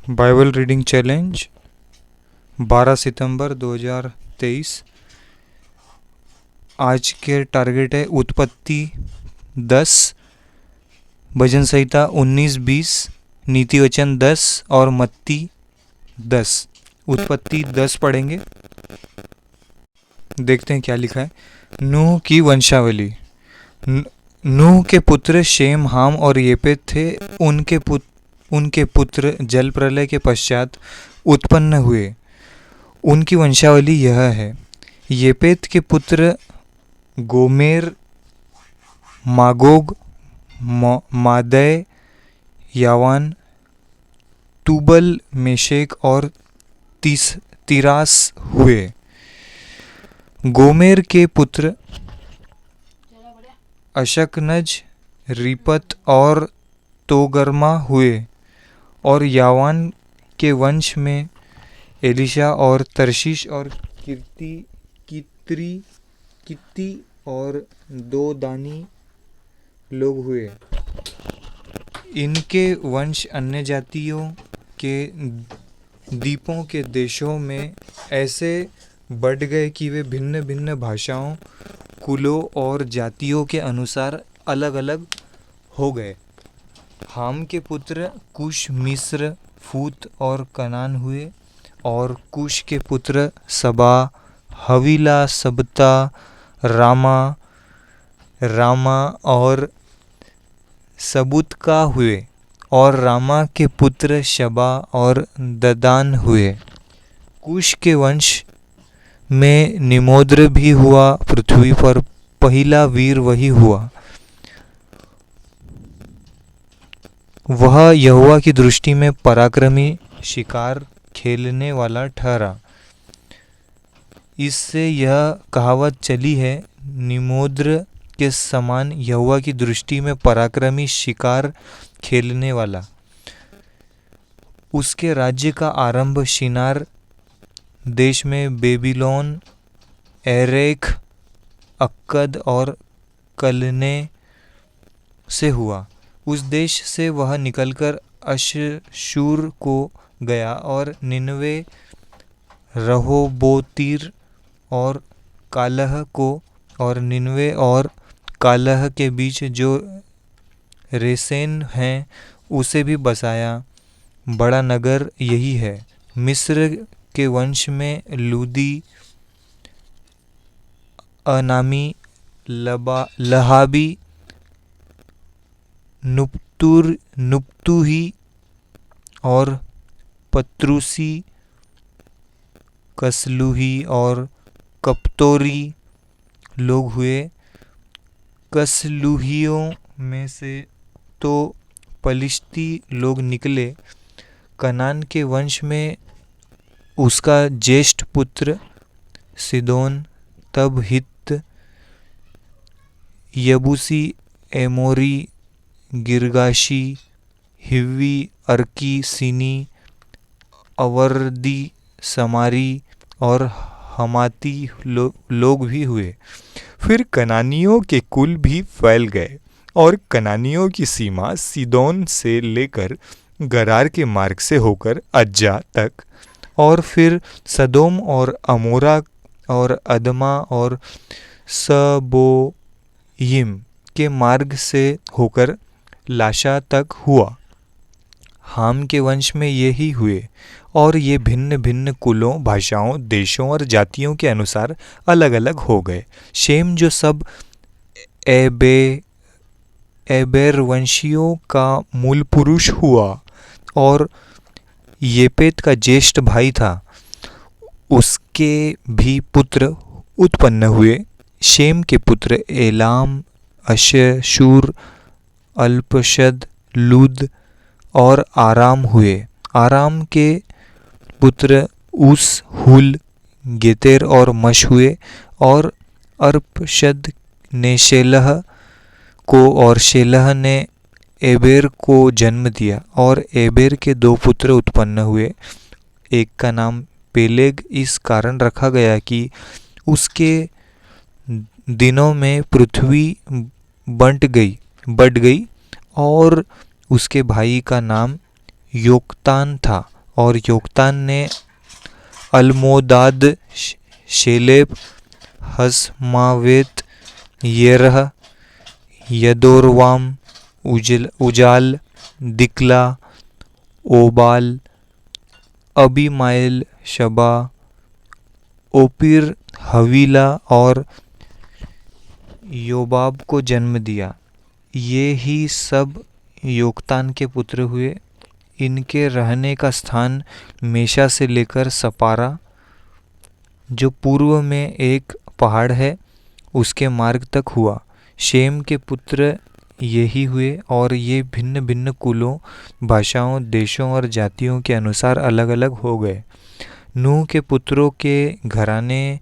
Bible reading challenge 12 सितंबर 2023। आज के target है उत्पत्ति 10, भजन संहिता 19-20, नीति वचन 10 और मत्ती 10। उत्पत्ति 10 पढ़ेंगे। देखते हैं क्या लिखा है। नूह की वंशावली। नूह के पुत्र शेम, हाम और येपेत थे। उनके पुत्र जल प्रलय के पश्चात उत्पन्न हुए। उनकी वंशावली यह है। येपेत के पुत्र गोमेर, मागोग, मादै, यावान, तुबल, मेशेक और तिरास हुए। गोमेर के पुत्र अशकनज, रिपत और तोगर्मा हुए। और यावान के वंश में एलिशा और तरशीश और कित्ती और दोदानी लोग हुए। इनके वंश अन्य जातियों के द्वीपों के देशों में ऐसे बढ़ गए कि वे भिन्न भिन्न भाषाओं, कुलों और जातियों के अनुसार अलग अलग हो गए। हाम के पुत्र कुश, मिस्र, फूत और कनान हुए। और कुश के पुत्र सबा, हवीला, सबता, रामा और सबूतका हुए। और रामा के पुत्र शबा और ददान हुए। कुश के वंश में निमोद्र भी हुआ। पृथ्वी पर पहला वीर वही हुआ। वह यहोवा की दृष्टि में पराक्रमी, शिकार खेलने वाला ठहरा। इससे यह कहावत चली है, निमोद्र के समान यहोवा की दृष्टि में पराक्रमी, शिकार खेलने वाला। उसके राज्य का आरंभ शिनार देश में बेबीलोन, एरेख, अक्कद और कलने से हुआ। उस देश से वह निकलकर अश्शूर को गया और निनवे, रहोबोतीर और कालह को, और निनवे और कालह के बीच जो रेसेन है उसे भी बसाया। बड़ा नगर यही है। मिस्र के वंश में लूदी, अनामी, लहाबी, नुप्तुही और पत्रूसी, कसलुही और कप्तोरी लोग हुए। कसलुहियों में से तो पलिश्ती लोग निकले। कनान के वंश में उसका ज्येष्ठ पुत्र सिदोन, तब हित्त, यबूसी, एमोरी, गिरगाशी, हिव्वी, अर्की, सीनी, अवर्दी, समारी और हमाती लोग भी हुए। फिर कनानियों के कुल भी फैल गए और कनानियों की सीमा सीदोन से लेकर गरार के मार्ग से होकर अज्जा तक, और फिर सदोम और अमोरा और अदमा और सबोयिम के मार्ग से होकर लाशा तक हुआ। हाम के वंश में ये ही हुए। और ये भिन्न भिन्न कुलों, भाषाओं, देशों और जातियों के अनुसार अलग अलग हो गए। शेम जो सब एबेर वंशियों का मूल पुरुष हुआ और येपेत का ज्येष्ठ भाई था, उसके भी पुत्र उत्पन्न हुए। शेम के पुत्र एलाम, अश्शूर, अल्पशद, लूद और आराम हुए। आराम के पुत्र उस, हुल, गेतेर और मश हुए। और अर्पशद ने शेलह को और शेलह ने एबेर को जन्म दिया। और एबेर के 2 पुत्र उत्पन्न हुए। एक का नाम पेलेग इस कारण रखा गया कि उसके दिनों में पृथ्वी बढ़ गई। और उसके भाई का नाम योक्तान था। और योक्तान ने अल्मोदाद, शेलेब, हसमावेत, येरह, यदोरवाम, उजाल, दिकला, ओबाल, अबीमाइल, शबा, ओपीर, हवीला और योबाब को जन्म दिया। ये ही सब योक्तान के पुत्र हुए। इनके रहने का स्थान मेशा से लेकर सपारा, जो पूर्व में एक पहाड़ है, उसके मार्ग तक हुआ। शेम के पुत्र यही हुए और ये भिन्न भिन्न कुलों, भाषाओं, देशों और जातियों के अनुसार अलग अलग हो गए। नूह के पुत्रों के घराने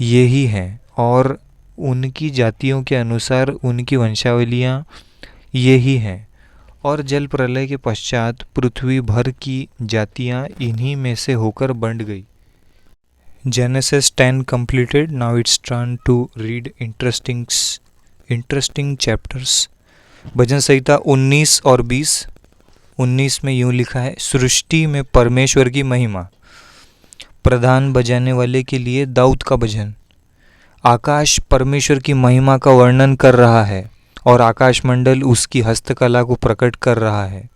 यही हैं और उनकी जातियों के अनुसार उनकी वंशावलियां यही हैं। और जल प्रलय के पश्चात पृथ्वी भर की जातियां इन्हीं में से होकर बंट गई। Genesis 10 completed. Now it's turn to read interesting chapters. भजन संहिता 19 और 20। 19 में यूं लिखा है, सृष्टि में परमेश्वर की महिमा। प्रधान बजाने वाले के लिए दाऊद का भजन। आकाश परमेश्वर की महिमा का वर्णन कर रहा है और आकाश मंडल उसकी हस्तकला को प्रकट कर रहा है।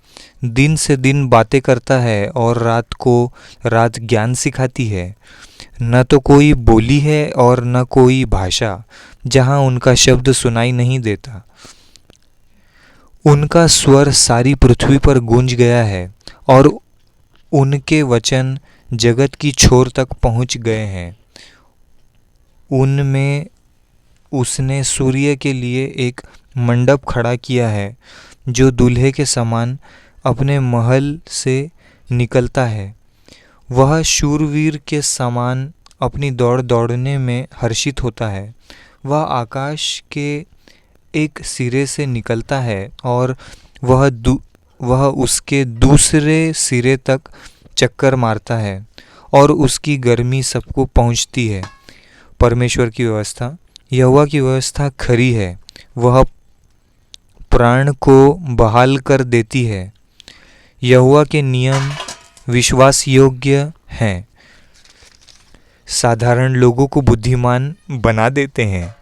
दिन से दिन बातें करता है और रात को रात ज्ञान सिखाती है। न तो कोई बोली है और न कोई भाषा जहाँ उनका शब्द सुनाई नहीं देता। उनका स्वर सारी पृथ्वी पर गूंज गया है और उनके वचन जगत की छोर तक पहुँच गए हैं। उनमें उसने सूर्य के लिए एक मंडप खड़ा किया है, जो दूल्हे के समान अपने महल से निकलता है। वह शूरवीर के समान अपनी दौड़ दौड़ने में हर्षित होता है। वह आकाश के एक सिरे से निकलता है और वह उसके दूसरे सिरे तक चक्कर मारता है और उसकी गर्मी सबको पहुंचती है। परमेश्वर की व्यवस्था। यहोवा की व्यवस्था खरी है, वह प्राण को बहाल कर देती है। यहोवा के नियम विश्वास योग्य हैं, साधारण लोगों को बुद्धिमान बना देते हैं।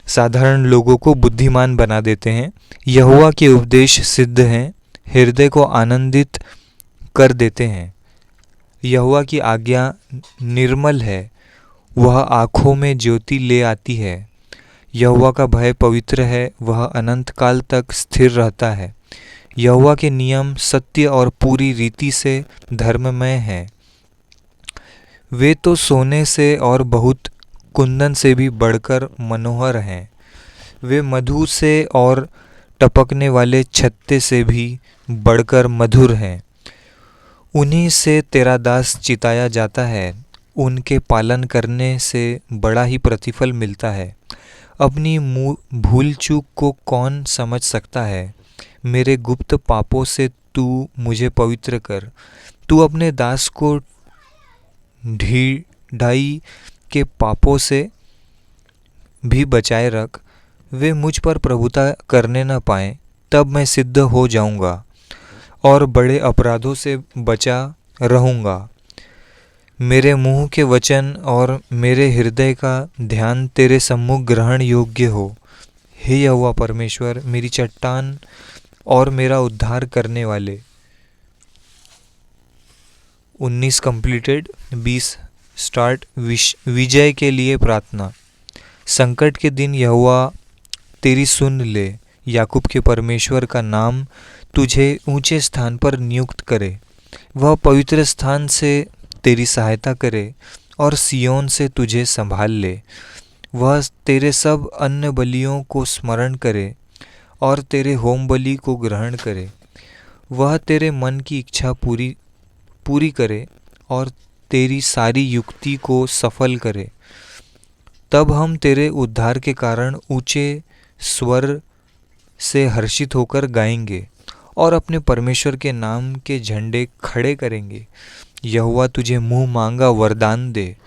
साधारण लोगों को बुद्धिमान बना देते हैं। यहोवा के उपदेश सिद्ध हैं, हृदय को आनंदित कर देते हैं। यहोवा की आज्ञा निर्मल है, वह आँखों में ज्योति ले आती है। यहोवा का भय पवित्र है, वह अनंत काल तक स्थिर रहता है। यहोवा के नियम सत्य और पूरी रीति से धर्ममय हैं। वे तो सोने से और बहुत कुंदन से भी बढ़कर मनोहर हैं। वे मधु से और टपकने वाले छत्ते से भी बढ़कर मधुर हैं। उन्हीं से तेरा दास चिताया जाता है, उनके पालन करने से बड़ा ही प्रतिफल मिलता है। अपनी भूल चूक को कौन समझ सकता है? मेरे गुप्त पापों से तू मुझे पवित्र कर। तू अपने दास को ढाई के पापों से भी बचाए रख। वे मुझ पर प्रभुता करने न पाएं, तब मैं सिद्ध हो जाऊंगा और बड़े अपराधों से बचा रहूंगा। मेरे मुंह के वचन और मेरे हृदय का ध्यान तेरे सम्मुख ग्रहण योग्य हो। हे यहोवा परमेश्वर, मेरी चट्टान और मेरा उद्धार करने वाले। 19 कंप्लीटेड। 20 स्टार्ट। विजय के लिए प्रार्थना। संकट के दिन यहोवा तेरी सुन ले। याकूब के परमेश्वर का नाम तुझे ऊंचे स्थान पर नियुक्त करे। वह पवित्र स्थान से तेरी सहायता करे और सियोन से तुझे संभाल ले। वह तेरे सब अन्य बलियों को स्मरण करे और तेरे होम बलि को ग्रहण करे। वह तेरे मन की इच्छा पूरी करे और तेरी सारी युक्ति को सफल करे। तब हम तेरे उद्धार के कारण ऊंचे स्वर से हर्षित होकर गाएंगे और अपने परमेश्वर के नाम के झंडे खड़े करेंगे। यहोवा तुझे मुंह मांगा वरदान दे।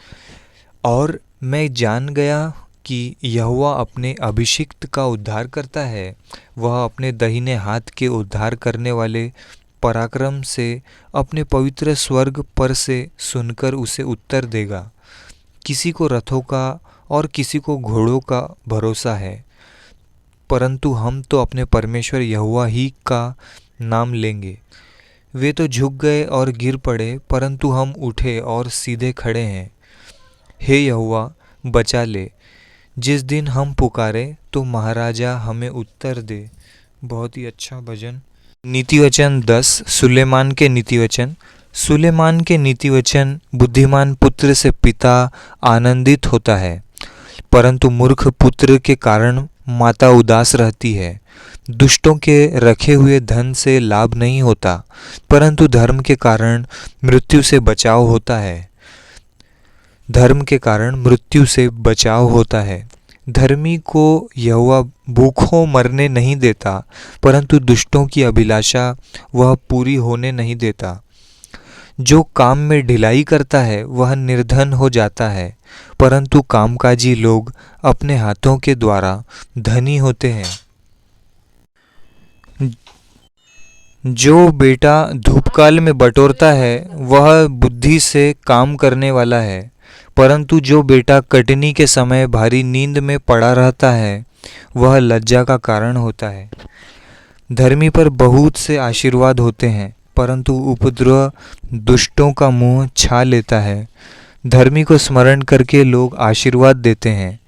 और मैं जान गया कि यहोवा अपने अभिषिक्त का उद्धार करता है। वह अपने दाहिने हाथ के उद्धार करने वाले पराक्रम से अपने पवित्र स्वर्ग पर से सुनकर उसे उत्तर देगा। किसी को रथों का और किसी को घोड़ों का भरोसा है, परंतु हम तो अपने परमेश्वर यहोवा ही का नाम लेंगे। वे तो झुक गए और गिर पड़े, परंतु हम उठे और सीधे खड़े हैं। हे यहोवा, बचा ले। जिस दिन हम पुकारे तो महाराजा हमें उत्तर दे। बहुत ही अच्छा भजन। नीतिवचन 10, सुलेमान के नीतिवचन। सुलेमान के नीतिवचन, बुद्धिमान पुत्र से पिता आनंदित होता है, परंतु मूर्ख पुत्र के कारण माता उदास रहती है। दुष्टों के रखे हुए धन से लाभ नहीं होता, परंतु धर्म के कारण मृत्यु से बचाव होता है। धर्म के कारण मृत्यु से बचाव होता है। धर्मी को यहोवा भूखों मरने नहीं देता, परंतु दुष्टों की अभिलाषा वह पूरी होने नहीं देता। जो काम में ढिलाई करता है वह निर्धन हो जाता है, परंतु कामकाजी लोग अपने हाथों के द्वारा धनी होते हैं। जो बेटा धूपकाल में बटोरता है वह बुद्धि से काम करने वाला है, परंतु जो बेटा कटनी के समय भारी नींद में पड़ा रहता है वह लज्जा का कारण होता है। धर्मी पर बहुत से आशीर्वाद होते हैं, परंतु उपद्रव दुष्टों का मुंह छा लेता है। धर्मी को स्मरण करके लोग आशीर्वाद देते हैं,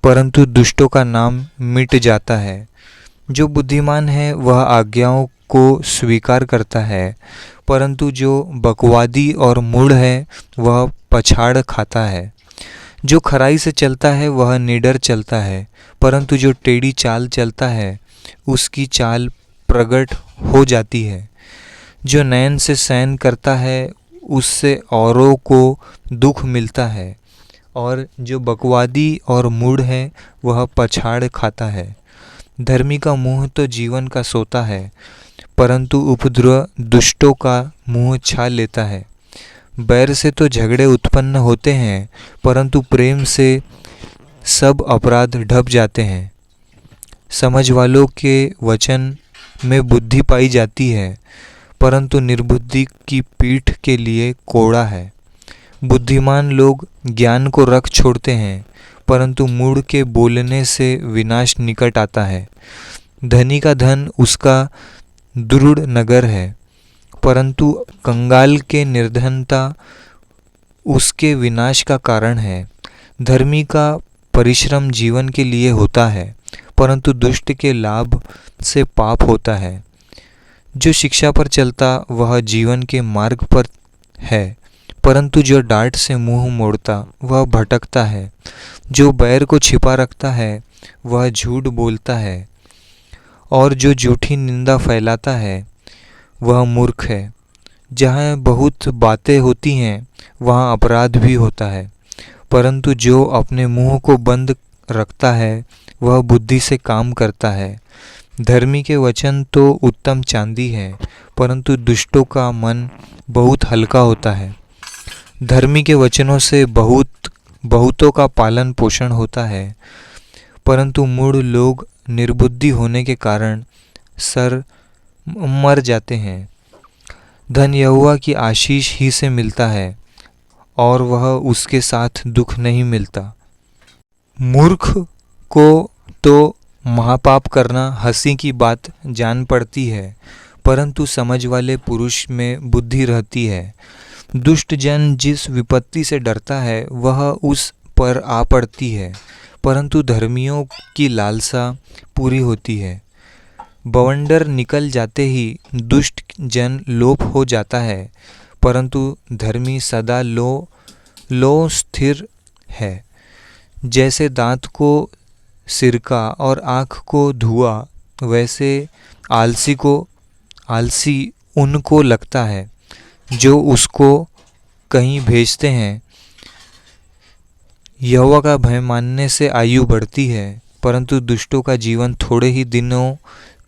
परंतु दुष्टों का नाम मिट जाता है। जो बुद्धिमान है वह आज्ञाओं को स्वीकार करता है, परंतु जो बकवादी और मूढ़ है वह पछाड़ खाता है। जो खराई से चलता है वह निडर चलता है, परंतु जो टेढ़ी चाल चलता है उसकी चाल प्रगट हो जाती है। जो नयन से शयन करता है उससे औरों को दुख मिलता है, और जो बकवादी और मूढ़ है वह पछाड़ खाता है। धर्मी का मुंह तो जीवन का सोता है, परंतु उपद्रव दुष्टों का मुंह छा लेता है। बैर से तो झगड़े उत्पन्न होते हैं, परंतु प्रेम से सब अपराध ढप जाते हैं। समझ वालों के वचन में बुद्धि पाई जाती है, परंतु निर्बुद्धि की पीठ के लिए कोड़ा है। बुद्धिमान लोग ज्ञान को रख छोड़ते हैं, परंतु मूढ़ के बोलने से विनाश निकट आता है। धनी का धन उसका दृढ़ नगर है, परंतु कंगाल के निर्धनता उसके विनाश का कारण है। धर्मी का परिश्रम जीवन के लिए होता है, परंतु दुष्ट के लाभ से पाप होता है। जो शिक्षा पर चलता वह जीवन के मार्ग पर है, परंतु जो डांट से मुंह मोड़ता वह भटकता है। जो बैर को छिपा रखता है वह झूठ बोलता है, और जो झूठी निंदा फैलाता है वह मूर्ख है। जहाँ बहुत बातें होती हैं वहाँ अपराध भी होता है, परंतु जो अपने मुंह को बंद रखता है वह बुद्धि से काम करता है। धर्मी के वचन तो उत्तम चांदी है, परंतु दुष्टों का मन बहुत हल्का होता है। धर्मी के वचनों से बहुतों का पालन पोषण होता है, परंतु मूढ़ लोग निर्बुद्धि होने के कारण मर जाते हैं। धन यहोवा की आशीष ही से मिलता है, और वह उसके साथ दुख नहीं मिलता। मूर्ख को तो महापाप करना हंसी की बात जान पड़ती है, परंतु समझ वाले पुरुष में बुद्धि रहती है। दुष्ट जन जिस विपत्ति से डरता है वह उस पर आ पड़ती है, परंतु धर्मियों की लालसा पूरी होती है। बवंडर निकल जाते ही दुष्ट जन लोप हो जाता है, परंतु धर्मी सदा लो स्थिर है। जैसे दांत को सिरका और आँख को धुआं, वैसे आलसी उनको लगता है जो उसको कहीं भेजते हैं। यहोवा का भय मानने से आयु बढ़ती है, परंतु दुष्टों का जीवन थोड़े ही दिनों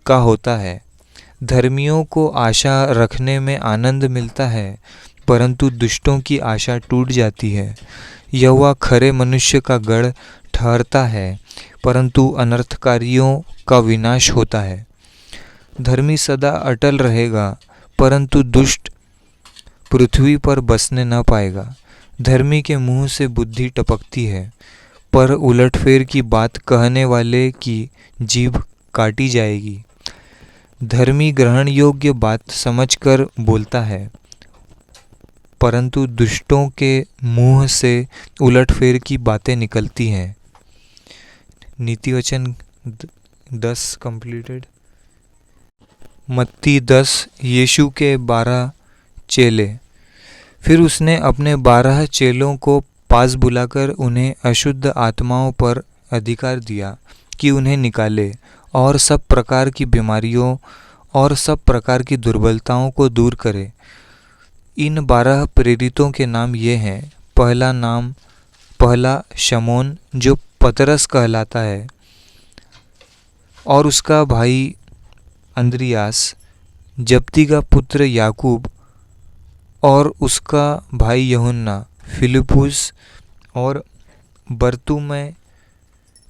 का होता है। धर्मियों को आशा रखने में आनंद मिलता है, परंतु दुष्टों की आशा टूट जाती है। यहोवा खरे मनुष्य का गढ़ ठहरता है, परंतु अनर्थकारियों का विनाश होता है। धर्मी सदा अटल रहेगा, परंतु दुष्ट पृथ्वी पर बसने न पाएगा। धर्मी के मुंह से बुद्धि टपकती है, पर उलटफेर की बात कहने वाले की जीभ काटी जाएगी। धर्मी ग्रहण योग्य बात समझकर बोलता है, परंतु दुष्टों के मुंह से उलटफेर की बातें निकलती हैं। नीति वचन 10 कंप्लीटेड। मत्ती 10। यीशु के 12 चेले। फिर उसने अपने 12 चेलों को पास बुलाकर उन्हें अशुद्ध आत्माओं पर अधिकार दिया कि उन्हें निकाले और सब प्रकार की बीमारियों और सब प्रकार की दुर्बलताओं को दूर करे। इन 12 प्रेरितों के नाम ये हैं। पहला शमौन, जो पतरस कहलाता है, और उसका भाई अंद्रियास, जब्दी का पुत्र याकूब, और उसका भाई यूहन्ना, फिलिपुस और बरतुमै,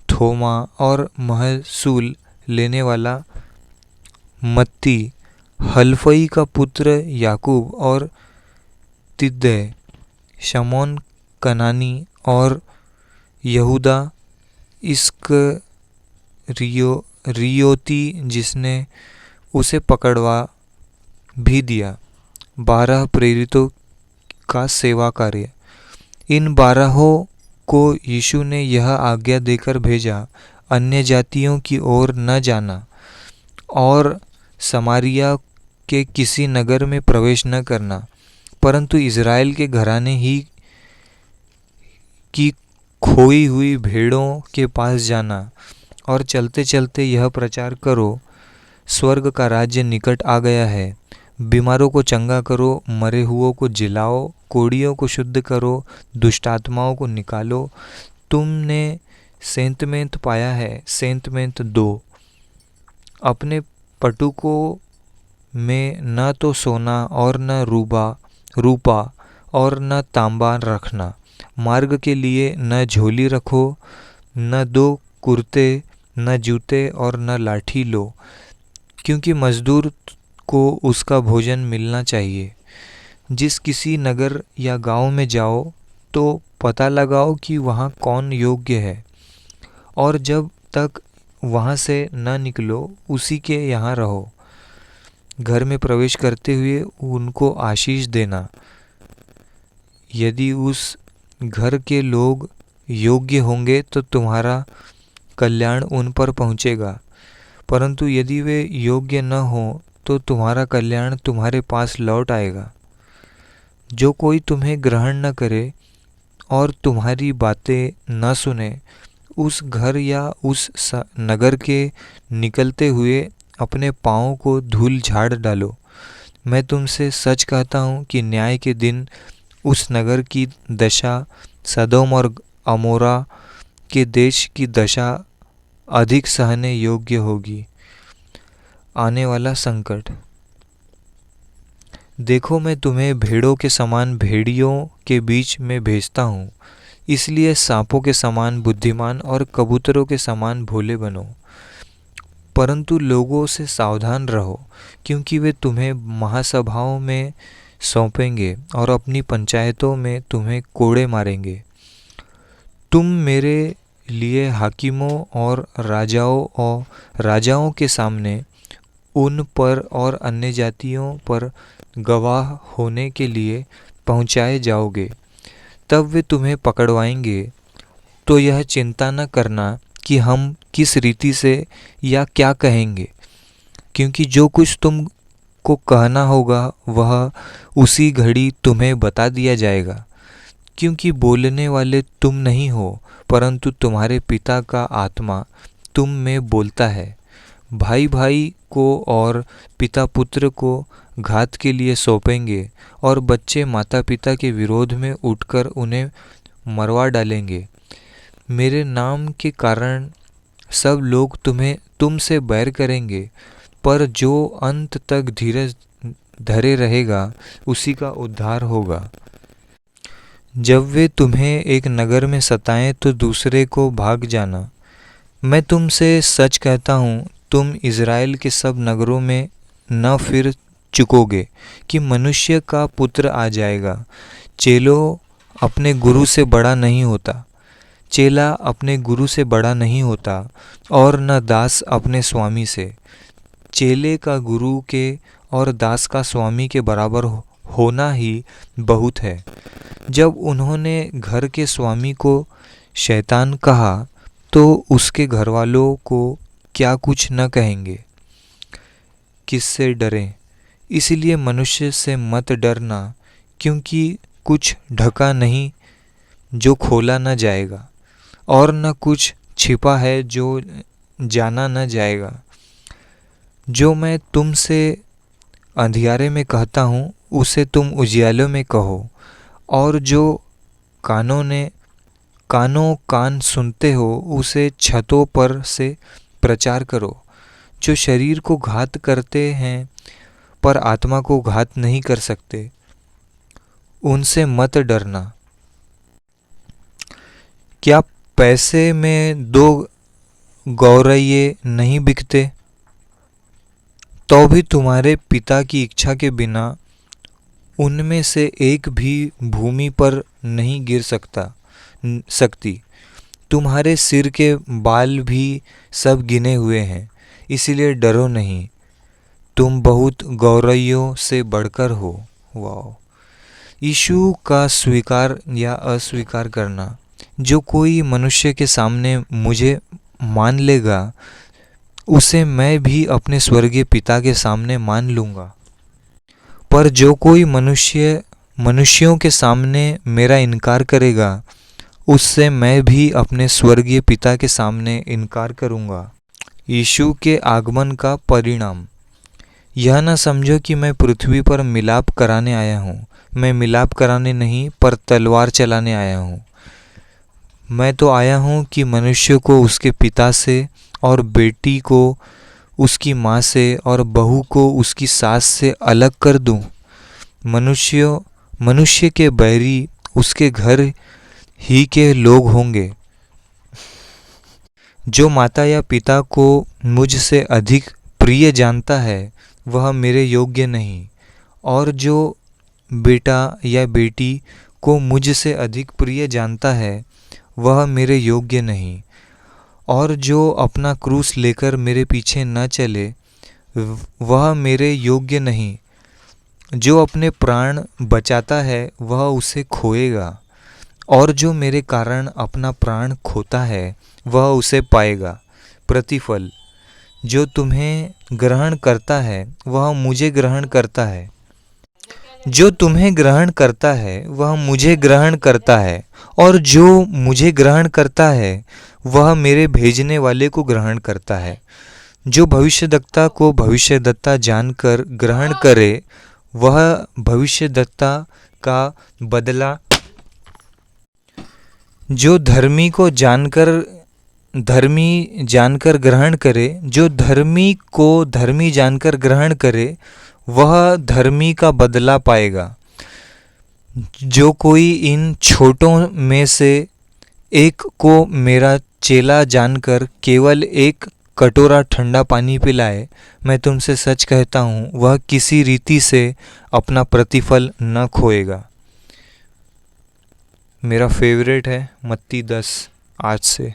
थोमा और महसूल लेने वाला मत्ती, हलफई का पुत्र याकूब और तिद्दै, शमौन कनानी और यहूदा इस्करियोती, जिसने उसे पकड़वा भी दिया। 12 प्रेरितों का सेवा कार्य। इन 12 को यीशु ने यह आज्ञा देकर भेजा, अन्य जातियों की ओर न जाना और समारिया के किसी नगर में प्रवेश न करना, परंतु इज़राइल के घराने ही की खोई हुई भेड़ों के पास जाना और चलते चलते यह प्रचार करो, स्वर्ग का राज्य निकट आ गया है। बीमारों को चंगा करो, मरे हुओं को जिलाओ, कोढ़ियों को शुद्ध करो, दुष्ट आत्माओं को निकालो। तुमने सेंतमेंत पाया है, सेंतमेंत दो। अपने पटुकों में न तो सोना और न रूपा और न तांबा रखना। मार्ग के लिए न झोली रखो, न 2 कुर्ते, न जूते और न लाठी लो, क्योंकि मजदूर को उसका भोजन मिलना चाहिए। जिस किसी नगर या गांव में जाओ तो पता लगाओ कि वहाँ कौन योग्य है, और जब तक वहाँ से न निकलो उसी के यहाँ रहो। घर में प्रवेश करते हुए उनको आशीष देना। यदि उस घर के लोग योग्य होंगे तो तुम्हारा कल्याण उन पर पहुँचेगा, परंतु यदि वे योग्य न हो तो तुम्हारा कल्याण तुम्हारे पास लौट आएगा। जो कोई तुम्हें ग्रहण न करे और तुम्हारी बातें न सुने, उस घर या उस नगर के निकलते हुए अपने पाँवों को धूल झाड़ डालो। मैं तुमसे सच कहता हूँ कि न्याय के दिन उस नगर की दशा सदोम और अमोरा के देश की दशा अधिक सहने योग्य होगी। आने वाला संकट। देखो, मैं तुम्हें भेड़ों के समान भेड़ियों के बीच में भेजता हूँ, इसलिए सांपों के समान बुद्धिमान और कबूतरों के समान भोले बनो। परंतु लोगों से सावधान रहो, क्योंकि वे तुम्हें महासभाओं में सौंपेंगे और अपनी पंचायतों में तुम्हें कोड़े मारेंगे। तुम मेरे लिए हाकिमों और राजाओं के सामने उन पर और अन्य जातियों पर गवाह होने के लिए पहुँचाए जाओगे। तब वे तुम्हें पकड़वाएंगे, तो यह चिंता न करना कि हम किस रीति से या क्या कहेंगे, क्योंकि जो कुछ तुमको कहना होगा वह उसी घड़ी तुम्हें बता दिया जाएगा। क्योंकि बोलने वाले तुम नहीं हो, परंतु तुम्हारे पिता का आत्मा तुम में बोलता है। भाई भाई को और पिता पुत्र को घात के लिए सौंपेंगे, और बच्चे माता पिता के विरोध में उठकर उन्हें मरवा डालेंगे। मेरे नाम के कारण सब लोग तुमसे बैर करेंगे, पर जो अंत तक धीरज धरे रहेगा उसी का उद्धार होगा। जब वे तुम्हें एक नगर में सताएं तो दूसरे को भाग जाना। मैं तुमसे सच कहता हूँ, तुम इज़राइल के सब नगरों में न फिर चुकोगे कि मनुष्य का पुत्र आ जाएगा। चेलो अपने गुरु से बड़ा नहीं होता, चेला अपने गुरु से बड़ा नहीं होता और न दास अपने स्वामी से। चेले का गुरु के और दास का स्वामी के बराबर होना ही बहुत है। जब उन्होंने घर के स्वामी को शैतान कहा तो उसके घरवालों को क्या कुछ न कहेंगे। किससे डरें? इसलिए मनुष्य से मत डरना, क्योंकि कुछ ढका नहीं जो खोला न जाएगा, और न कुछ छिपा है जो जाना न जाएगा। जो मैं तुमसे अंधियारे में कहता हूँ उसे तुम उजियालों में कहो, और जो कान सुनते हो उसे छतों पर से प्रचार करो। जो शरीर को घात करते हैं पर आत्मा को घात नहीं कर सकते, उनसे मत डरना। क्या पैसे में 2 गौरैये नहीं बिकते? तो भी तुम्हारे पिता की इच्छा के बिना उनमें से एक भी भूमि पर नहीं गिर सकती। तुम्हारे सिर के बाल भी सब गिने हुए हैं, इसलिए डरो नहीं, तुम बहुत गौरैयों से बढ़कर हो। वाह! यीशु का स्वीकार या अस्वीकार करना। जो कोई मनुष्य के सामने मुझे मान लेगा, उसे मैं भी अपने स्वर्गीय पिता के सामने मान लूँगा। पर जो कोई मनुष्यों के सामने मेरा इनकार करेगा, उससे मैं भी अपने स्वर्गीय पिता के सामने इनकार करूँगा। यीशु के आगमन का परिणाम। यह न समझो कि मैं पृथ्वी पर मिलाप कराने आया हूँ। मैं मिलाप कराने नहीं, पर तलवार चलाने आया हूँ। मैं तो आया हूँ कि मनुष्य को उसके पिता से, और बेटी को उसकी माँ से, और बहू को उसकी सास से अलग कर दूँ। मनुष्य के बैरी उसके घर ही के लोग होंगे। जो माता या पिता को मुझसे अधिक प्रिय जानता है, वह मेरे योग्य नहीं, और जो बेटा या बेटी को मुझसे अधिक प्रिय जानता है, वह मेरे योग्य नहीं। और जो अपना क्रूस लेकर मेरे पीछे न चले, वह मेरे योग्य नहीं। जो अपने प्राण बचाता है, वह उसे खोएगा, और जो मेरे कारण अपना प्राण खोता है, वह उसे पाएगा। प्रतिफल। जो तुम्हें ग्रहण करता है, वह मुझे ग्रहण करता है। जो तुम्हें ग्रहण करता है, वह मुझे ग्रहण करता है, और जो मुझे ग्रहण करता है, वह मेरे भेजने वाले को ग्रहण करता है। जो भविष्यद्वक्ता को भविष्यद्वक्ता जानकर ग्रहण करे, वह भविष्यद्वक्ता का बदला, जो धर्मी को धर्मी जानकर ग्रहण करे, जो धर्मी को धर्मी जानकर ग्रहण करे, वह धर्मी का बदला पाएगा। जो कोई इन छोटों में से एक को मेरा चेला जानकर केवल एक कटोरा ठंडा पानी पिलाए, मैं तुमसे सच कहता हूँ, वह किसी रीति से अपना प्रतिफल न खोएगा। मेरा फेवरेट है मत्ती 10:8 से।